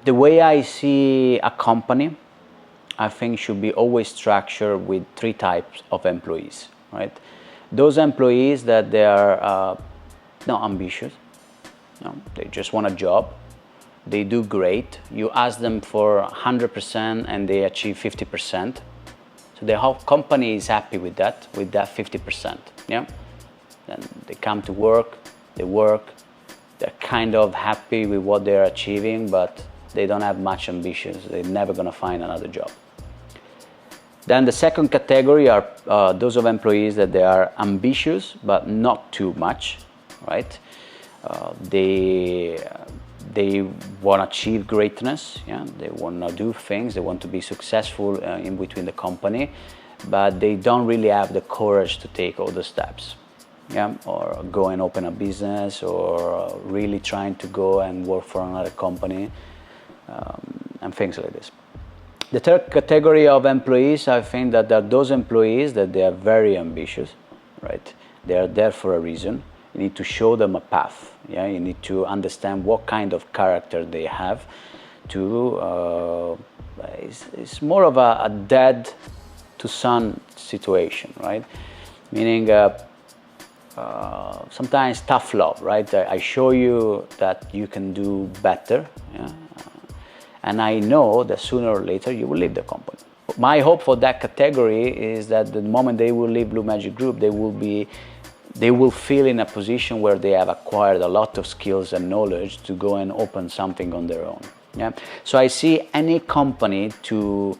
The way I see a company, I think should be always structured with three types of employees, right? Those employees that they are not ambitious, no, they just want a job, they do great. You ask them for 100% and they achieve 50%. So the whole company is happy with that 50%. Yeah, then they come to work, they're kind of happy with what they're achieving, but they don't have much ambitions. They're never going to find another job. Then the second category are those of employees that they are ambitious, but not too much, right? They want to achieve greatness, yeah? They want to do things, they want to be successful in between the company, but they don't really have the courage to take all the steps, yeah? Or go and open a business, or really trying to go and work for another company, and things like this. The third category of employees, I think that are those employees that they are very ambitious, right? They are there for a reason. You need to show them a path. Yeah, you need to understand what kind of character they have. It's more of a dad to son situation, right? Meaning sometimes tough love, right? I show you that you can do better. Yeah? And I know that sooner or later you will leave the company. My hope for that category is that the moment they will leave Blue Magic Group, they will feel in a position where they have acquired a lot of skills and knowledge to go and open something on their own. Yeah? So I see any company to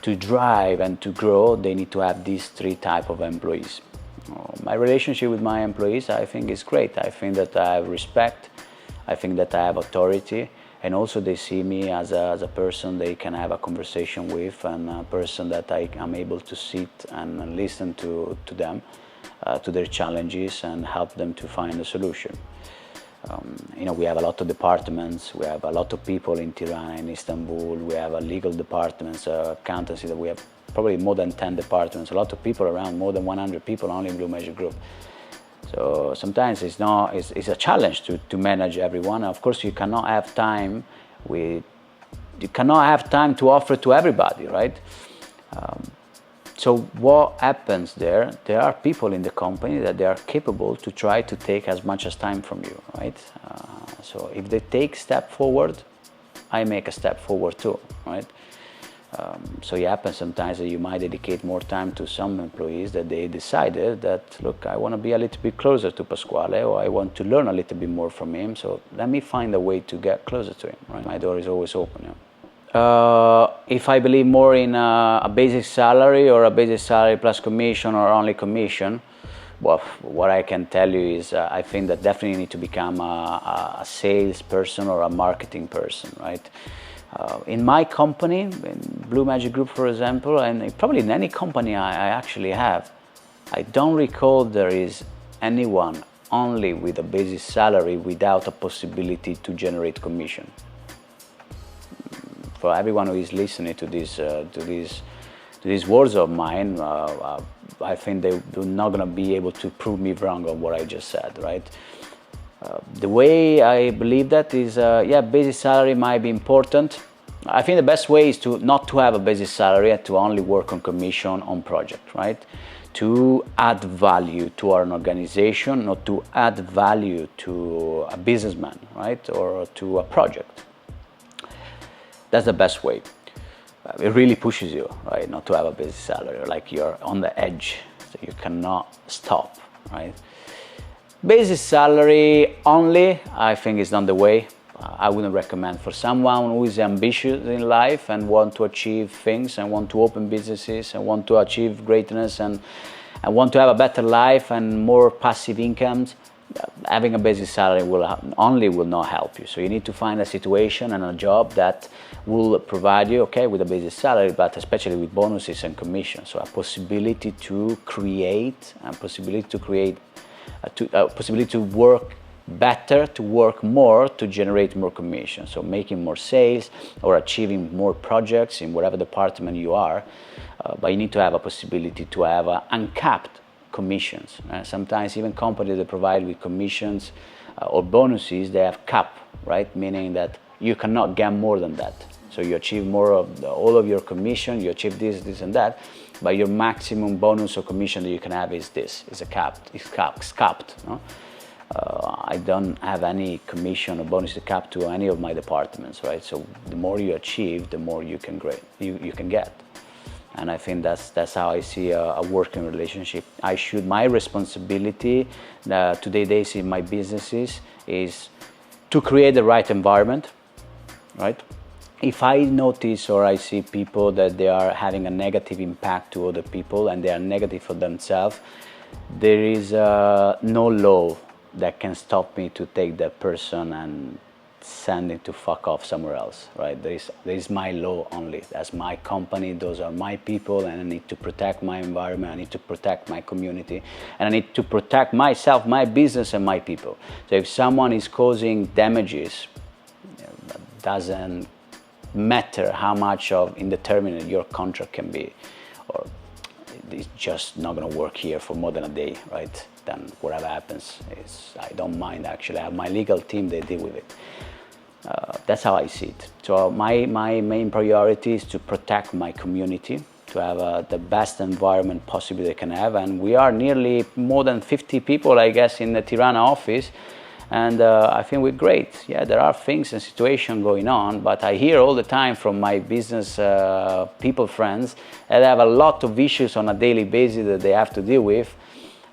drive and to grow, they need to have these three types of employees. My relationship with my employees, I think, is great. I think that I have respect. I think that I have authority. And also they see me as a person they can have a conversation with, and a person that I am able to sit and listen to them, to their challenges, and help them to find a solution. We have a lot of departments, we have a lot of people in Tirana, in Istanbul, we have a legal departments, accountancy, that we have probably more than 10 departments, a lot of people around, more than 100 people only in Blue Magic Group. So sometimes it's a challenge to manage everyone. Of course, you cannot have time to offer to everybody, right? So what happens there are people in the company that they are capable to try to take as much as time from you, right? So if they take a step forward, I make a step forward too, right? So it happens sometimes that you might dedicate more time to some employees that they decided that, look, I want to be a little bit closer to Pasquale, or I want to learn a little bit more from him, so let me find a way to get closer to him, right? My door is always open. Yeah. If I believe more in a basic salary, or a basic salary plus commission, or only commission, well, what I can tell you is I think that definitely you need to become a salesperson or a marketing person, right? In my company, in Blue Magic Group, for example, and probably in any company I actually have, I don't recall there is anyone only with a basic salary without a possibility to generate commission. For everyone who is listening to these words of mine, I think they're not going to be able to prove me wrong on what I just said, right? The way I believe that is, basic salary might be important. I think the best way is not to have a basic salary and to only work on commission on project, right? To add value to an organization, not to add value to a businessman, right? Or to a project. That's the best way. It really pushes you, right? Not to have a basic salary, like you're on the edge, so you cannot stop, right? Basic salary only, I think, is not the way. I wouldn't recommend for someone who is ambitious in life and want to achieve things and want to open businesses and want to achieve greatness and want to have a better life and more passive incomes. Having a basic salary will not help you. So you need to find a situation and a job that will provide you, okay, with a basic salary, but especially with bonuses and commissions. So a possibility to create, a possibility to work better, to work more, to generate more commission. So making more sales or achieving more projects in whatever department you are. But you need to have a possibility to have uncapped commissions. Sometimes even companies that provide with commissions or bonuses, they have cap, right? Meaning that you cannot get more than that. So you achieve more of all of your commission, you achieve this and that, but your maximum bonus or commission that you can have is this, is capped. No? I don't have any commission or bonus capped to any of my departments, right? So the more you achieve, the more you can get. And I think that's how I see a working relationship. My responsibility today in my businesses is to create the right environment, right? If I notice or I see people that they are having a negative impact to other people and they are negative for themselves, there is no law that can stop me to take that person and send it to fuck off somewhere else, right? There is my law only. That's my company, those are my people, and I need to protect my environment, I need to protect my community, and I need to protect myself, my business, and my people. So if someone is causing damages, it doesn't matter how much of indeterminate your contract can be, or it's just not going to work here for more than a day, right? Then whatever happens, I don't mind actually. I have my legal team, they deal with it. That's how I see it. So my main priority is to protect my community, to have the best environment possible they can have. And we are nearly more than 50 people, I guess, in the Tirana office. And I think we're great. Yeah, there are things and situations going on, but I hear all the time from my business people friends that have a lot of issues on a daily basis that they have to deal with.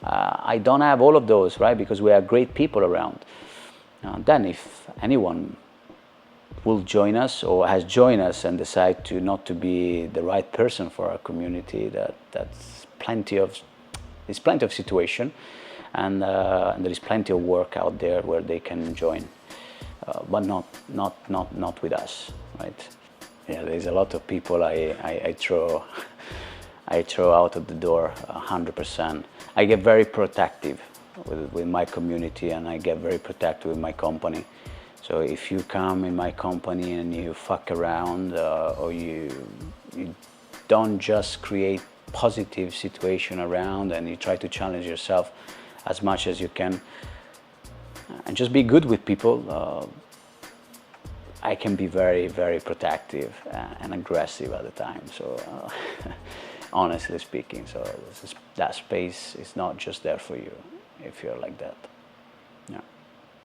I don't have all of those, right? Because we have great people around. Then if anyone will join us or has joined us and decide to not to be the right person for our community, there's plenty of situation. And there is plenty of work out there where they can join, but not with us, right? Yeah, there's a lot of people I throw out of the door 100%. I get very protective with my community, and I get very protective with my company. So if you come in my company and you fuck around, or you don't just create positive situation around, and you try to challenge yourself as much as you can, and just be good with people, I can be very, very protective and aggressive at the time. So honestly speaking, so that space is not just there for you if you're like that. Yeah.